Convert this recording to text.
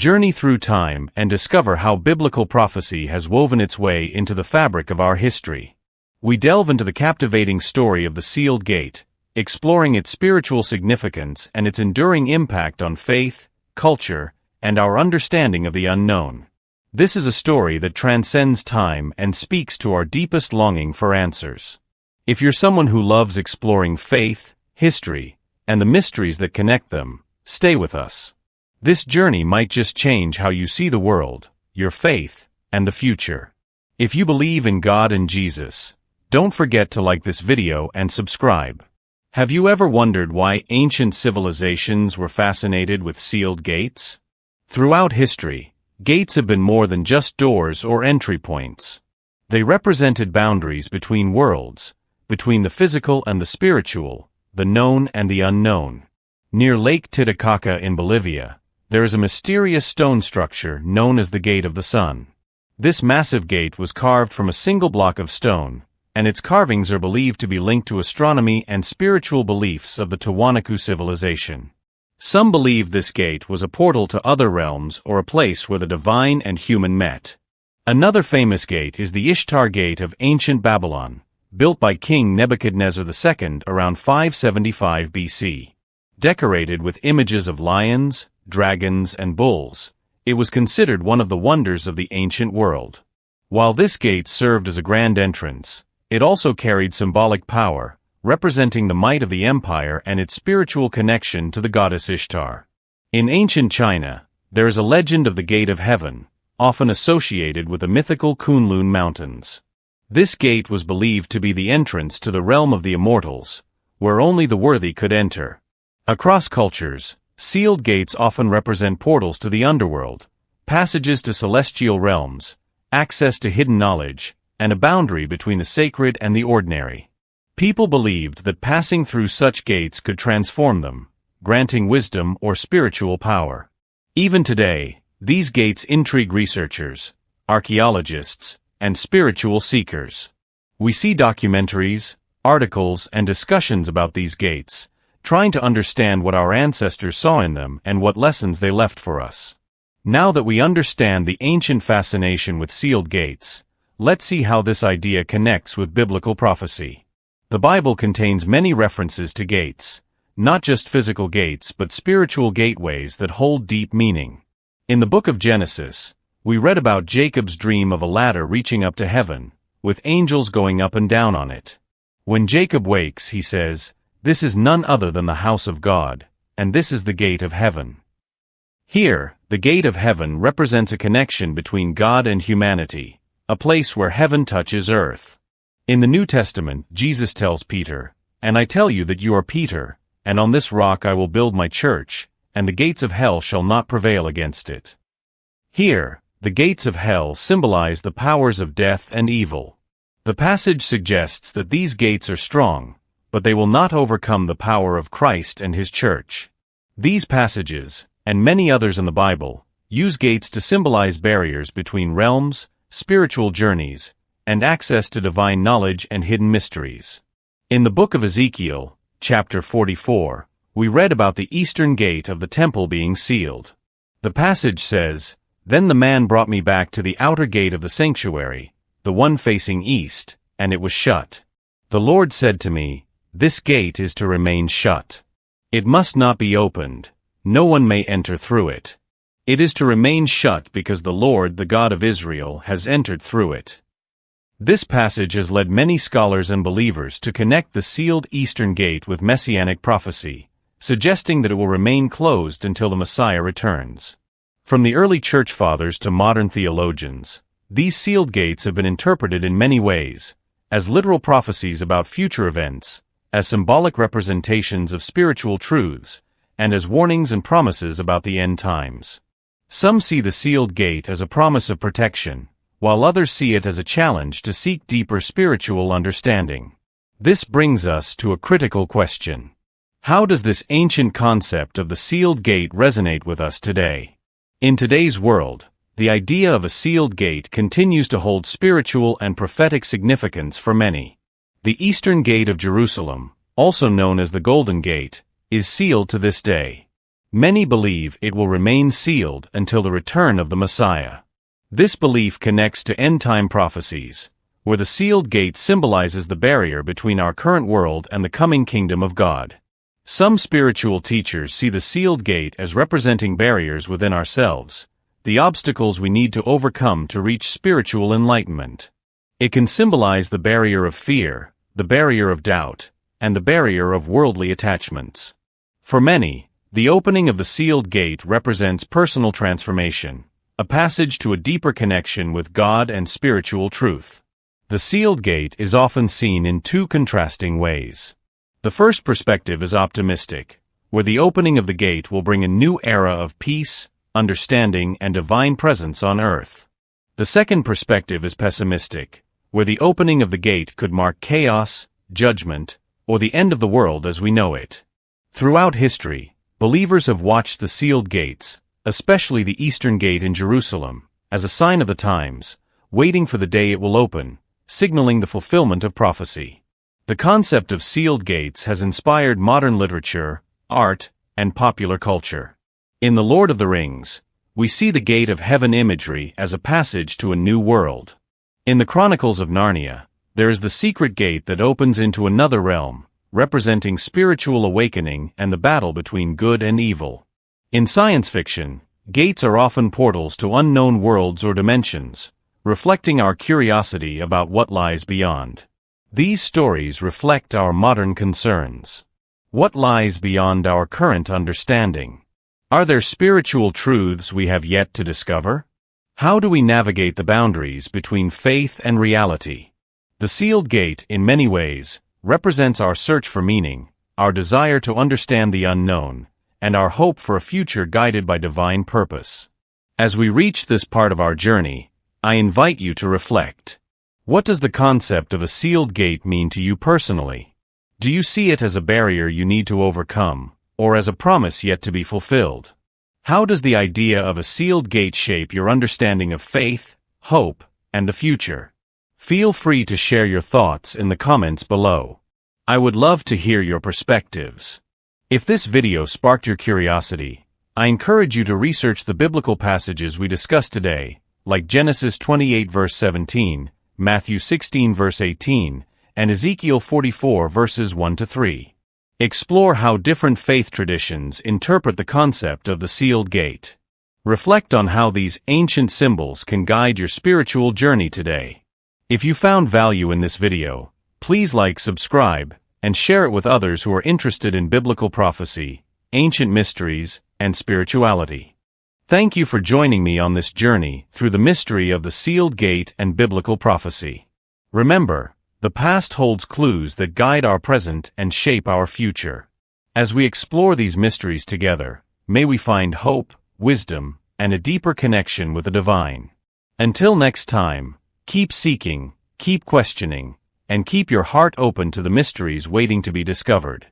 journey through time and discover how biblical prophecy has woven its way into the fabric of our history. We delve into the captivating story of the Sealed Gate, exploring its spiritual significance and its enduring impact on faith, culture, and our understanding of the unknown. This is a story that transcends time and speaks to our deepest longing for answers. If you're someone who loves exploring faith, history, and the mysteries that connect them, stay with us. This journey might just change how you see the world, your faith, and the future. If you believe in God and Jesus, don't forget to like this video and subscribe. Have you ever wondered why ancient civilizations were fascinated with sealed gates? Throughout history, gates have been more than just doors or entry points. They represented boundaries between worlds, between the physical and the spiritual, the known and the unknown. Near Lake Titicaca in Bolivia, there is a mysterious stone structure known as the Gate of the Sun. This massive gate was carved from a single block of stone, and its carvings are believed to be linked to astronomy and spiritual beliefs of the Tiwanaku civilization. Some believe this gate was a portal to other realms or a place where the divine and human met. Another famous gate is the Ishtar Gate of ancient Babylon, built by King Nebuchadnezzar II around 575 BC. Decorated with images of lions, dragons, and bulls, it was considered one of the wonders of the ancient world. While this gate served as a grand entrance, it also carried symbolic power, representing the might of the empire and its spiritual connection to the goddess Ishtar. In ancient China, there is a legend of the Gate of Heaven, often associated with the mythical Kunlun Mountains. This gate was believed to be the entrance to the realm of the immortals, where only the worthy could enter. Across cultures, sealed gates often represent portals to the underworld, passages to celestial realms, access to hidden knowledge, and a boundary between the sacred and the ordinary. People believed that passing through such gates could transform them, granting wisdom or spiritual power. Even today, these gates intrigue researchers, archaeologists, and spiritual seekers. We see documentaries, articles, and discussions about these gates, trying to understand what our ancestors saw in them and what lessons they left for us. Now that we understand the ancient fascination with sealed gates, let's see how this idea connects with biblical prophecy. The Bible contains many references to gates, not just physical gates but spiritual gateways that hold deep meaning. In the book of Genesis, we read about Jacob's dream of a ladder reaching up to heaven, with angels going up and down on it. When Jacob wakes, he says, "This is none other than the house of God, and this is the gate of heaven." Here, the gate of heaven represents a connection between God and humanity, a place where heaven touches earth. In the New Testament, Jesus tells Peter, "And I tell you that you are Peter, and on this rock I will build my church, and the gates of hell shall not prevail against it." Here, the gates of hell symbolize the powers of death and evil. The passage suggests that these gates are strong, but they will not overcome the power of Christ and His church. These passages, and many others in the Bible, use gates to symbolize barriers between realms, spiritual journeys, and access to divine knowledge and hidden mysteries. In the book of Ezekiel, chapter 44, we read about the eastern gate of the temple being sealed. The passage says, "Then the man brought me back to the outer gate of the sanctuary, the one facing east, and it was shut. The Lord said to me, 'This gate is to remain shut. It must not be opened. No one may enter through it. It is to remain shut because the Lord, the God of Israel, has entered through it.'" This passage has led many scholars and believers to connect the sealed eastern gate with messianic prophecy, suggesting that it will remain closed until the Messiah returns. From the early church fathers to modern theologians, these sealed gates have been interpreted in many ways, as literal prophecies about future events, as symbolic representations of spiritual truths, and as warnings and promises about the end times. Some see the sealed gate as a promise of protection, while others see it as a challenge to seek deeper spiritual understanding. This brings us to a critical question. How does this ancient concept of the sealed gate resonate with us today? In today's world, the idea of a sealed gate continues to hold spiritual and prophetic significance for many. The Eastern Gate of Jerusalem, also known as the Golden Gate, is sealed to this day. Many believe it will remain sealed until the return of the Messiah. This belief connects to end-time prophecies, where the sealed gate symbolizes the barrier between our current world and the coming kingdom of God. Some spiritual teachers see the sealed gate as representing barriers within ourselves, the obstacles we need to overcome to reach spiritual enlightenment. It can symbolize the barrier of fear, the barrier of doubt, and the barrier of worldly attachments. For many, the opening of the sealed gate represents personal transformation, a passage to a deeper connection with God and spiritual truth. The sealed gate is often seen in two contrasting ways. The first perspective is optimistic, where the opening of the gate will bring a new era of peace, understanding, and divine presence on earth. The second perspective is pessimistic, where the opening of the gate could mark chaos, judgment, or the end of the world as we know it. Throughout history, believers have watched the sealed gates, especially the Eastern Gate in Jerusalem, as a sign of the times, waiting for the day it will open, signaling the fulfillment of prophecy. The concept of sealed gates has inspired modern literature, art, and popular culture. In The Lord of the Rings, we see the Gate of Heaven imagery as a passage to a new world. In the Chronicles of Narnia, there is the secret gate that opens into another realm, representing spiritual awakening and the battle between good and evil. In science fiction, gates are often portals to unknown worlds or dimensions, reflecting our curiosity about what lies beyond. These stories reflect our modern concerns. What lies beyond our current understanding? Are there spiritual truths we have yet to discover? How do we navigate the boundaries between faith and reality? The sealed gate, in many ways, represents our search for meaning, our desire to understand the unknown, and our hope for a future guided by divine purpose. As we reach this part of our journey, I invite you to reflect. What does the concept of a sealed gate mean to you personally? Do you see it as a barrier you need to overcome, or as a promise yet to be fulfilled? How does the idea of a sealed gate shape your understanding of faith, hope, and the future? Feel free to share your thoughts in the comments below. I would love to hear your perspectives. If this video sparked your curiosity, I encourage you to research the biblical passages we discussed today, like Genesis 28 verse 17, Matthew 16 verse 18, and Ezekiel 44 verses 1 to 3. Explore how different faith traditions interpret the concept of the sealed gate. Reflect on how these ancient symbols can guide your spiritual journey today. If you found value in this video, please like, subscribe, and share it with others who are interested in biblical prophecy, ancient mysteries, and spirituality. Thank you for joining me on this journey through the mystery of the sealed gate and biblical prophecy. Remember, the past holds clues that guide our present and shape our future. As we explore these mysteries together, may we find hope, wisdom, and a deeper connection with the divine. Until next time, keep seeking, keep questioning, and keep your heart open to the mysteries waiting to be discovered.